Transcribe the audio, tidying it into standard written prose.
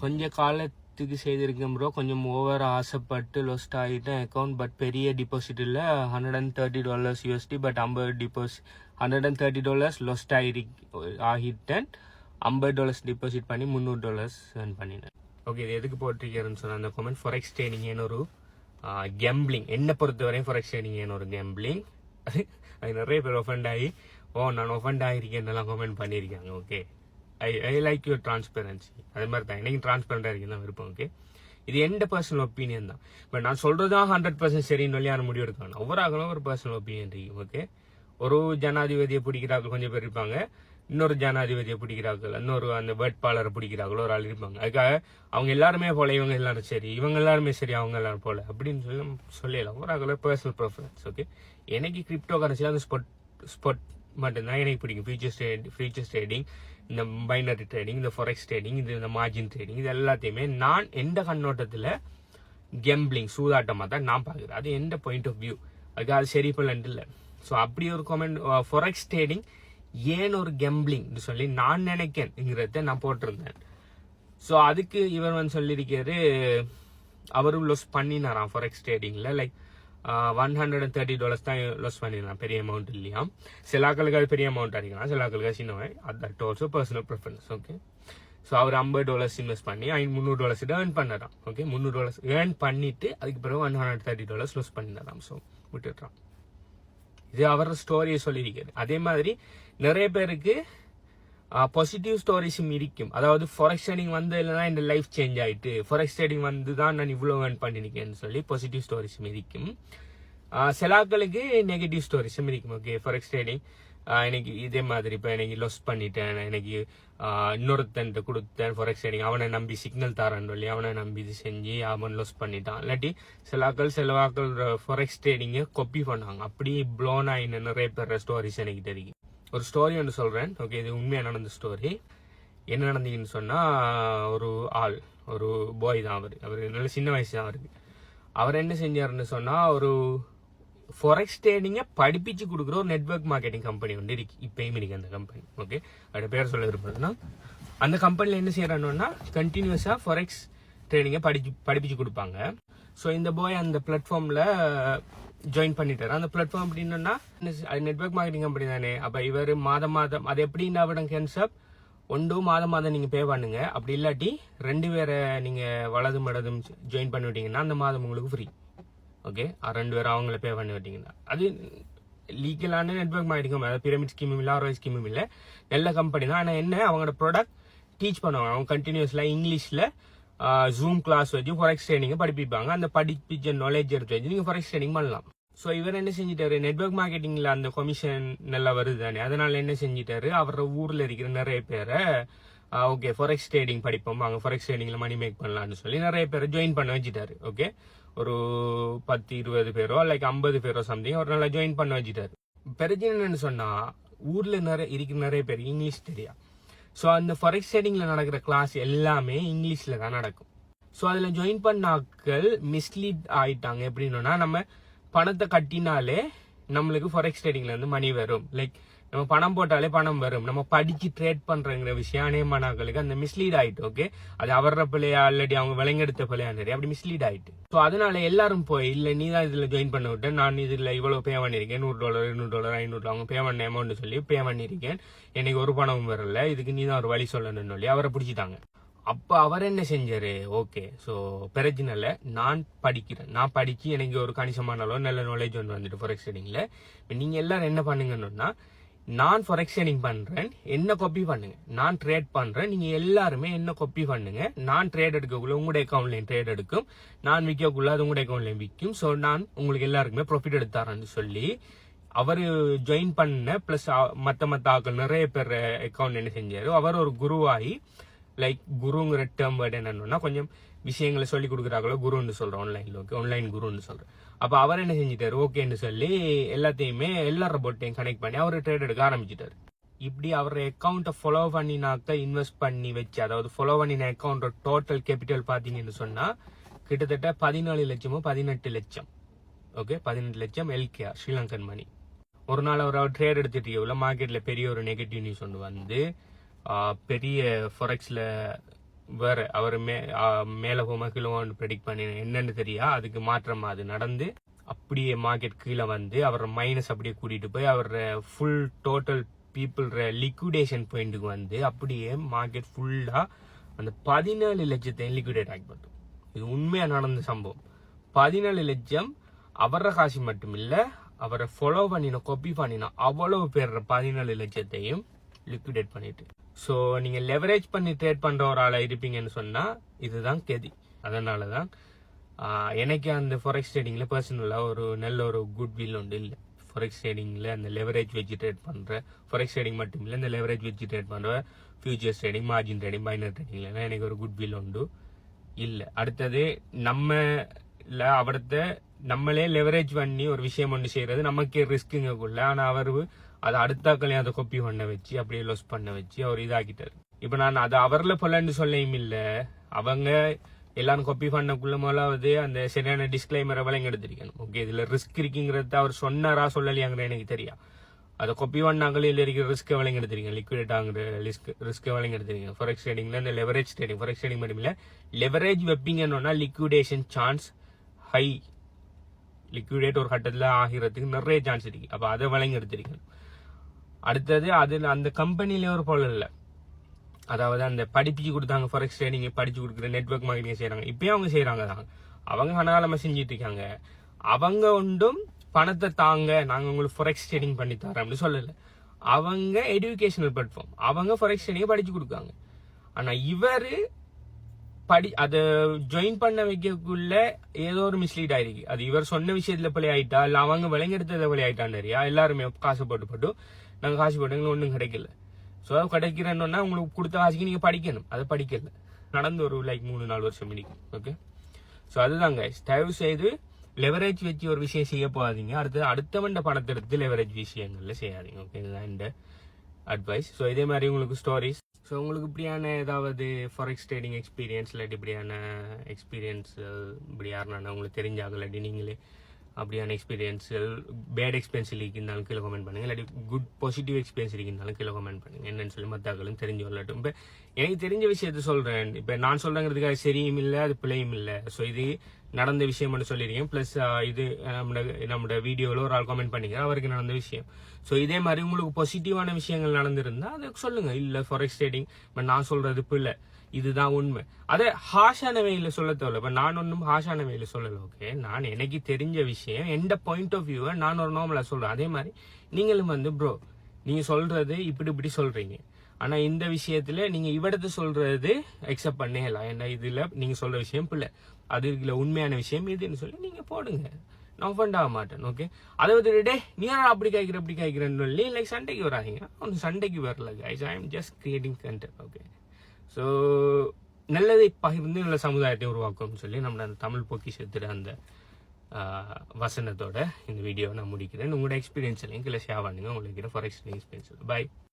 கொஞ்சம் காலத்துக்கு செய்திருக்கேன் ப்ரோ. கொஞ்சம் ஓவர் ஆசைப்பட்டு லொஸ்ட் ஆகிட்டேன் அக்கௌண்ட். பட் பெரிய டிபாசிட் இல்லை, $130 USD. பட் $130 லொஸ்ட் ஆகிட்டேன். $50 டிபாசிட் பண்ணி $300 earn பண்ணினேன். ஓகே, இது எதுக்கு போட்டிருக்கேன்னு சொன்ன அந்த கமெண்ட், ஃபாரெக்ஸ் ட்ரேடிங் ஏன்னு ஒரு கேம்பிளிங். என்னை பொறுத்தவரையும் ஃபாரெக்ஸ் ட்ரேடிங் ஏன்னு ஒரு கேம்பிளிங். அது நிறைய பேர் ஒஃபெண்ட் ஆகி நான் ஒஃபெண்ட் ஆகிருக்கேன்னெல்லாம் கமெண்ட் பண்ணியிருக்காங்க. Okay, I like your transparency. அது மாதிரி தான் எனக்கு டிரான்ஸ்பரண்டாக இருக்குன்னு தான் விருப்பம். ஓகே, இது எந்த பர்சனல் ஒப்பீனியன் தான். பட் நான் சொல்றதுதான் 100% சரின்னு சொல்லி யாரும் முடிவு எடுக்கணும். ஒவ்வொரு ஆகலும் ஒரு பர்சனல் ஒப்பீனியன் இருக்கு. ஓகே, ஒரு ஜனாதிபதியை பிடிக்கிறார்கள் கொஞ்சம் பேர் இருப்பாங்க, இன்னொரு ஜனாதிபதியை பிடிக்கிறார்கள், இன்னொரு அந்த வேட்பாளரை பிடிக்கிறாங்களோ ஒரு ஆள் இருப்பாங்க. அதுக்காக அவங்க எல்லாருமே போல இவங்க எல்லாரும் சரி, இவங்க எல்லாருமே சரி, அவங்க எல்லாரும் போல அப்படின்னு சொல்லலாம். ஒரு ஆகல பர்சனல் ப்ரிஃபரன்ஸ். ஓகே, எனக்கு கிரிப்டோ கரன்சியில் அந்த ஸ்பாட் மட்டும்தான் எனக்கு பிடிக்கும். ஃபியூச்சர்ஸ் ட்ரேடிங், இந்த பைனரி ட்ரேடிங், இந்த ஃபாரெக்ஸ் ட்ரேடிங், இந்த மார்ஜின் ட்ரேடிங், இது எல்லாத்தையுமே நான் எந்த கண்ணோட்டத்தில் கேம்பிளிங் சூதாட்டமாக தான் நான் பார்க்குறேன். அது எந்த பாயிண்ட் ஆஃப் வியூ, அதுக்கு அது சரி பண்ணலன்ட்டு இல்லை. ஸோ அப்படி ஒரு கமெண்ட், ஃபாரெக்ஸ் ட்ரேடிங் ஏன் ஒரு கேம்பிளிங் சொல்லி நான் நினைக்கிறேங்கிறத நான் போட்டிருந்தேன். ஸோ அதுக்கு இவர் சொல்லியிருக்காரு, அவரும் லொஸ் பண்ணினாராம் ஃபாரெக்ஸ் ட்ரேடிங்கில். லைக் $130 தான் லொஸ் பண்ணிடலாம், பெரிய அமௌண்ட் இல்லையா. சில ஆக்களுக்கு அது பெரிய அமௌண்ட் அடிக்கலாம், சில ஆக்களுக்கு சின்ன. That also personal preference. Okay, so அவர் $50 இன்வெஸ்ட் பண்ணி $300 ஏர்ன் பண்ணாராம். ஓகே, $300 ஏர்ன் பண்ணிட்டு அதுக்கு பிறகு $130 லொஸ் பண்ணினாராம். ஸோ விட்டுடுறான். இது அவரோட ஸ்டோரியை சொல்லியிருக்காரு. அதே மாதிரி நிறைய பேருக்கு பாசிட்டிவ் ஸ்டோரிஸும் இருக்கும். அதாவது ஃபாரெக்ஸ் ட்ரேடிங் வந்து இல்லைன்னா இந்த லைஃப் சேஞ்ச் ஆயிட்டு, ஃபாரெக்ஸ் ட்ரேடிங் வந்து தான் நான் இவ்வளோ ஏர்ன் பண்ணிருக்கேன்னு சொல்லி பாசிட்டிவ் ஸ்டோரிஸும் இருக்கும். சிலாக்களுக்கு நெகட்டிவ் ஸ்டோரிஸும் இருக்கும். ஓகே, ஃபாரெக்ஸ் ட்ரேடிங் எனக்கு இதே மாதிரி இப்போ எனக்கு லொஸ் பண்ணிட்டேன், எனக்கு இன்னொருத்தன் கொடுத்தேன் ஃபாரெக்ஸ் ட்ரேடிங், அவனை நம்பி சிக்னல் தாரான்னு சொல்லி அவனை நம்பி இது செஞ்சு அவன் லொஸ் பண்ணிட்டான். இல்லாட்டி சிலவாக்கள் ஃபாரெக்ஸ் ட்ரேடிங்கை காப்பி பண்ணாங்க. அப்படி ப்ளோன் ஆகின நிறைய பேர் ஸ்டோரிஸ் எனக்கு தெரியும். ஒரு ஸ்டோரி ஒன்று சொல்கிறேன். ஓகே, இது உண்மையாக நடந்த ஸ்டோரி. என்ன நடந்தீங்கன்னு சொன்னால், ஒரு பாய் தான் அவர் நல்ல சின்ன வயசு தான் அவருக்கு. அவர் என்ன செஞ்சாருன்னு சொன்னால், ஒரு ஃபாரெக்ஸ் ட்ரேடிங்கை படிப்பிச்சு கொடுக்குற ஒரு நெட்வொர்க் மார்க்கெட்டிங் கம்பெனி ஒன்று இருக்கு, இப்பயும் இருக்கு அந்த கம்பெனி. ஓகே, அதோட பேர் சொல்ல விரும்புறதுன்னா, அந்த கம்பெனியில் என்ன செய்யறாங்கன்னா கண்டினியூஸாக ஃபாரெக்ஸ் ட்ரேடிங்கை படிப்பிச்சு கொடுப்பாங்க. ஸோ இந்த பாய் அந்த பிளாட்ஃபார்மில் ஜாயின் பண்ணிட்டாரு. அந்த பிளாட்ஃபார்ம் அப்படின்னா அது நெட்வொர்க் மார்க்கெட்டிங் கம்பெனி தானே. அப்போ இவர் மாதம் அது எப்படின்னா அவட கேன்சப் மாதம் நீங்கள் பே பண்ணுங்க. அப்படி இல்லாட்டி 2 பேரை நீங்கள் வலதும் இடதும் ஜாயின் பண்ணி விட்டீங்கன்னா அந்த மாதம் உங்களுக்கு ஃப்ரீ. ஓகே, 2 பேரும் அவங்கள பே பண்ணி விட்டீங்கன்னா அது லீகலான நெட்வொர்க் மார்க்கெட்டிங் கம்பெனி. அதாவது பிரமிட் ஸ்கீமும் இல்லை, ஆர்ஒய் ஸ்கீமும் இல்லை, நல்ல கம்பெனி தான். ஆனால் என்ன, அவங்களோட ப்ராடக்ட் டீச் பண்ணுவாங்க. அவங்க கண்டினியூஸ்ல இங்கிலீஷில் ஜூம் கிளாஸ் வச்சு ஃபாரெக்ஸ் ட்ரேடிங்கை படிப்பிப்பாங்க. அந்த படிப்பிச்ச நாலேஜ் எடுத்து வச்சு நீங்கள் ஃபாரெக்ஸ் ட்ரேடிங் பண்ணலாம். ஸோ இவர் என்ன செஞ்சிட்டாரு, நெட்வொர்க் மார்க்கெட்டிங்கில் அந்த கமிஷன் நல்லா வருது தானே, அதனால என்ன செஞ்சிட்டாரு, அவரோட ஊரில் இருக்கிற நிறைய பேரை ஓகே ஃபாரெக்ஸ் ட்ரேடிங் படிப்போம், அங்கே ஃபாரெக்ஸ் ட்ரேடிங்கில் மணி மேக் பண்ணலாம்னு சொல்லி நிறைய பேரை ஜாயின் பண்ண வச்சுட்டாரு. ஓகே, ஒரு 10-20 பேரோ லைக் 50 பேரோ சம்திங் ஒரு நல்லா ஜாயின் பண்ண வச்சுட்டாரு. பிரச்சனை என்னன்னு சொன்னால், ஊரில் இருக்கிற நிறைய பேர் இங்கிலீஷ் தெரியா. ஸோ அந்த ஃபாரெக்ஸ் ட்ரேடிங்கில் நடக்கிற கிளாஸ் எல்லாமே இங்கிலீஷில் தான் நடக்கும். ஸோ அதில் ஜாயின் பண்ண ஆட்கள் மிஸ்லீட் ஆயிட்டாங்க. எப்படின்னா, நம்ம பணத்தை கட்டினாலே நம்மளுக்கு ஃபாரெக்ஸ் ட்ரேடிங்ல இருந்து மணி வரும், லைக் நம்ம பணம் போட்டாலே பணம் வரும், நம்ம படிச்சு ட்ரேட் பண்றங்கிற விஷயம் அநேகமான ஆட்களுக்கு அந்த மிஸ்லீட் ஆயிட்டு. ஓகே, அது அவர பிள்ளையா இல்லாட்டி அவங்க விலங்கெடுத்த பிள்ளையா தெரியும், அப்படி மிஸ்லீட் ஆயிட்டு. ஸோ அதனால எல்லாரும் போய் இல்லை நீ தான் இதுல ஜாயின் பண்ண விட்டேன், நான் இதுல இவ்வளவு பே பண்ணிருக்கேன், $100 $200 $500 அவங்க பே பண்ண அமௌண்ட் சொல்லி பே பண்ணிருக்கேன், எனக்கு ஒரு பணமும் வரல, இதுக்கு நீ தான் ஒரு வழி சொல்லணும்னு சொல்லி அவரை பிடிச்சிட்டாங்க. அப்ப அவர் என்ன செஞ்சாரு, ஓகே ஸோ பிரச்சனைல நான் படிக்கிறேன், நான் படிச்சு எனக்கு ஒரு கணிசமான அளவு நல்ல நாலேஜ் ஒன்று வந்துட்டு ஃபாரெக்ஸ் ட்ரேடிங்ல. நீங்க எல்லாரும் என்ன பண்ணுங்கன்னா, நான் ஃபாரெக்ஸ் ட்ரேடிங் பண்றேன், என்ன காப்பி பண்ணுங்க, நான் ட்ரேட் பண்றேன், நீங்க எல்லாருமே என்ன காப்பி பண்ணுங்க, நான் ட்ரேட் எடுக்கக்குள்ள உங்களுடைய அக்கௌண்ட்லயும் ட்ரேட் எடுக்கும், நான் விற்கக்குள்ள அது உங்களுடைய அக்கௌண்ட்லயும் விற்கும், ஸோ நான் உங்களுக்கு எல்லாருக்குமே ப்ராஃபிட் எடுத்தாரன்னு சொல்லி அவரு ஜாயின் பண்ண பிளஸ் மத்த ஆக்கள் நிறைய பேர் அக்கௌண்ட் என்ன செஞ்சாரு, அவர் ஒரு குருவாகி, லைக் குருங்கிற டேர்ம் வேர்டு என்னன்னா கொஞ்சம் விஷயங்களை சொல்லி கொடுக்குறாங்களோ குருன்னு சொல்றோம், ஆன்லைன்ல. ஓகே, ஆன்லைன் குருன்னு சொல்றேன். அப்ப அவர் என்ன செஞ்சிட்டாரு, ஓகேன்னு சொல்லி எல்லாத்தையுமே எல்லா ரொபோட்டையும் கனெக்ட் பண்ணி அவர் ட்ரேட் எடுக்க ஆரம்பிச்சிட்டாரு. இப்படி அவர் அக்கௌண்ட்டை ஃபாலோ பண்ணினாக்க இன்வெஸ்ட் பண்ணி வச்சு, அதாவது ஃபாலோ பண்ணின அக்கௌண்ட் டோட்டல் கேபிட்டல் பாத்தீங்கன்னு சொன்னா கிட்டத்தட்ட 17 லட்சமோ 18 லட்சம். ஓகே, 18 லட்சம் LKR ஸ்ரீலங்கன் மணி. ஒரு நாள் அவர் ட்ரேட் எடுத்துட்டு மார்க்கெட்ல பெரிய ஒரு நெகட்டிவ் நியூஸ் ஒன்று வந்து பெரிய ஃபாரெக்ஸ்ல வேற அவர் மேல போமா கீழே ப்ரெடிக்ட் பண்ணி என்னன்னு தெரியா, அதுக்கு மாற்றமா அது நடந்து அப்படியே மார்க்கெட் கீழே வந்து அவர் மைனஸ் அப்படியே கூட்டிட்டு போய் அவர் ஃபுல் டோட்டல் பீப்புள் லிக்விடேஷன் பாயிண்ட்டுக்கு வந்து அப்படியே மார்க்கெட் ஃபுல்லா அந்த 17 லட்சத்தை லிக்விடேட் ஆகி பார்த்தோம். இது உண்மையா நடந்த சம்பவம். 17 லட்சம் அவர காசு மட்டும் இல்ல, அவரை ஃபாலோ பண்ணின காப்பி பண்ணின அவ்வளவு பேர் 17 லட்சத்தையும் லிக்விடேட் பண்ணிட்டு. ஸோ நீங்க லெவரேஜ் பண்ணி ட்ரேட் பண்ற ஒரு ஆளா இருப்பீங்கன்னு சொன்னா இதுதான் கெதி. அதனாலதான் எனக்கு அந்த ஃபாரெக்ஸ் ட்ரேடிங்ல பர்சனலா ஒரு நல்ல ஒரு குட் வில் உண்டு இல்லை. ஃபாரெக்ஸ் ட்ரேடிங்ல அந்த லெவரேஜ் வச்சு ட்ரேட் பண்ற ஃபாரெக்ஸ் ட்ரேடிங் மட்டும் இல்லை, இந்த லெவரேஜ் வச்சு ட்ரேட் பண்ற ஃபியூச்சர்ஸ் ட்ரேடிங், மார்ஜின் ட்ரேடிங், பைனர் ட்ரேடிங்ல எனக்கு ஒரு குட் வில் உண்டு இல்லை. அடுத்தது நம்மளே லெவரேஜ் பண்ணி ஒரு விஷயம் ஒன்று செய்யறது நமக்கே ரிஸ்க்குங்கக்குள்ள. ஆனா அவரு அதை அடுத்தாக்களையும் அதை காப்பி பண்ண வச்சு அப்படியே லொஸ் பண்ண வச்சு அவர் இதாக்கிட்டாரு. இப்ப நான் அது அவர்ல பொல்லன்னு சொல்லையும் இல்ல, அவங்க எல்லாரும் காப்பி பண்ணக்குள்ள முதலாவது அந்த சரியான டிஸ்கிளைமரை விளங்க எடுத்திருக்கணும். ஓகே, இதுல ரிஸ்க் இருக்குங்கிறத அவர் சொன்னாரா சொல்லலையாங்கிற எனக்கு தெரியா. அதை காப்பி பண்ணாங்களே இல்லை இருக்கிற ரிஸ்க்கை விளங்க எடுத்திருக்கேன், லிக்விடேட் ஆகுற ரிஸ்க்கை விளங்க எடுத்திருக்கேன். ஃபாரெக்ஸ் ட்ரேடிங்ல இந்த லெவரேஜ் ட்ரேடிங், ஃபாரெக்ஸ் ட்ரேடிங் மட்டும் இல்ல, லெவரேஜ் வெப்பிங்கன்னா லிக்விடேஷன் சான்ஸ் ஹை, லிக்விடேட் ஒரு கட்டத்தில் ஆகிறதுக்கு நிறைய சான்ஸ் இருக்கு. அப்ப அதை விளங்க எடுத்திருக்கணும். அடுத்தது அதுல அந்த கம்பெனில ஒரு பொருள் இல்லை, அதாவது அந்த படிப்பிச்சு கொடுத்தாங்க ஃபாரெக்ஸ் ட்ரேடிங் படிச்சு கொடுக்குற நெட்வொர்க் மார்க்கெட்டிங் செய்யறாங்க. இப்பயும் அவங்க செய்யறாங்க தான், அவங்க கனகாலமா செஞ்சிட்டு இருக்காங்க. அவங்க ஒன்றும் பணத்தை தாங்க நாங்க உங்களுக்கு ஃபாரெக்ஸ் ட்ரேடிங் பண்ணி தரோம்னு சொல்லல. அவங்க எஜுகேஷனல் பிளாட்ஃபார்ம், அவங்க ஃபாரெக்ஸ் ட்ரேடிங் படிச்சு கொடுக்காங்க. ஆனா இவரு அதை ஜாயின் பண்ண வைக்கக்குள்ள ஏதோ ஒரு மிஸ்லீட் ஆயிருக்கு. அது இவர் சொன்ன விஷயத்துல பிள்ளை ஆயிட்டா இல்ல அவங்க விளங்கெடுத்ததை பிள்ளை ஆயிட்டான்னு தெரியா. எல்லாருமே காசு போட்டு நாங்க காசு போட்டு எங்களுக்கு ஒன்றும் கிடைக்கல. ஸோ கிடைக்கிறேன்னா உங்களுக்கு கொடுத்த காசுக்கு நீங்க படிக்கணும், அதை படிக்கல. நடந்து ஒரு 3-4 வருஷம் முடிக்கும். ஓகே, ஸோ அதுதாங்க. தயவு செய்து லெவரேஜ் வச்சு ஒரு விஷயம் செய்ய போகாதீங்க. அடுத்தவண்ட பணத்தை எடுத்து லெவரேஜ் விஷயங்கள்ல செய்யாதீங்க. ஓகே, இதுதான் இந்த அட்வைஸ். ஸோ இதே மாதிரி உங்களுக்கு ஸ்டோரிஸ், ஸோ உங்களுக்கு இப்படியான ஏதாவது ஃபாரெக்ஸ் ட்ரேடிங் எக்ஸ்பீரியன்ஸ் இல்லாட்டி இப்படியான எக்ஸ்பீரியன்ஸ் இப்படி யாருன்னா உங்களுக்கு தெரிஞ்சாங்க, இல்லாட்டி நீங்களே அப்படியான எக்ஸ்பீரியன்ஸுகள் பேட் எக்ஸ்பீரியன்ஸ் இருந்தாலும் கீழே கமெண்ட் பண்ணுங்க, இல்லாட்டி குட் பாசிட்டிவ் எக்ஸ்பீரியன்ஸ் இருந்தாலும் கீழே கமெண்ட் பண்ணுங்க. என்னன்னு சொல்லி மத்தாக்களும் தெரிஞ்சு வரலாட்டும். இப்போ எனக்கு தெரிஞ்ச விஷயத்த சொல்றேன். இப்போ நான் சொல்றேங்கிறதுக்கு அது சரியும் இல்லை, அது பிழையும் இல்லை. ஸோ இது நடந்த விஷயம் சொல்லியிருக்கேன். பிளஸ் இது நம்மளோட வீடியோவில் ஒரு ஆள் கமெண்ட் பண்ணிக்க அவருக்கு நடந்த விஷயம். ஸோ இதே மாதிரி உங்களுக்கு பாசிட்டிவான விஷயங்கள் நடந்திருந்தா அதை சொல்லுங்க. இல்லை ஃபாரெக்ஸ் ட்ரேடிங் இப்போ நான் சொல்றது பிள்ளை, இதுதான் உண்மை. அதை ஹாஷான வேயில சொல்ல தேவையில்ல. இப்ப நான் ஒன்றும் ஹாஷான வேயில சொல்லல. ஓகே, நான் எனக்கு தெரிஞ்ச விஷயம் எந்த பாயிண்ட் ஆஃப் வியூவை நான் ஒரு நார்மலா சொல்றேன். அதே மாதிரி நீங்களும் ப்ரோ நீங்க சொல்றது இப்படி சொல்றீங்க, ஆனா இந்த விஷயத்துல நீங்க இவடத்தை சொல்றது அக்செப்ட் பண்ணலாம். ஏன்னா இதுல நீங்க சொல்ற விஷயம் பிள்ளை, அது இதுல உண்மையான விஷயம் இதுன்னு சொல்லி நீங்க போடுங்க. நான் ஃபண்ட் ஆக மாட்டேன். ஓகே, அதை வந்து நீ அப்படி காய்க்கிறேன்னு சொல்லி சண்டைக்கு வராதிங்க. ஒன்னும் சண்டைக்கு வரல guys, I am just creating content. Okay, so நல்லதை பகிர்ந்து நல்ல சமுதாயத்தை உருவாக்கும்னு சொல்லி நம்ம அந்த தமிழ் பொக்கிஷத்துல அந்த வசனத்தோட இந்த வீடியோவை நான் முடிக்கிறேன். உங்களோட எக்ஸ்பீரியன்ஸ் எல்லாம் கீழே ஷேர் பண்ணுங்க. உங்களுக்கு ஃபாரெக்ஸ் எக்ஸ்பீரியன்ஸ். பை.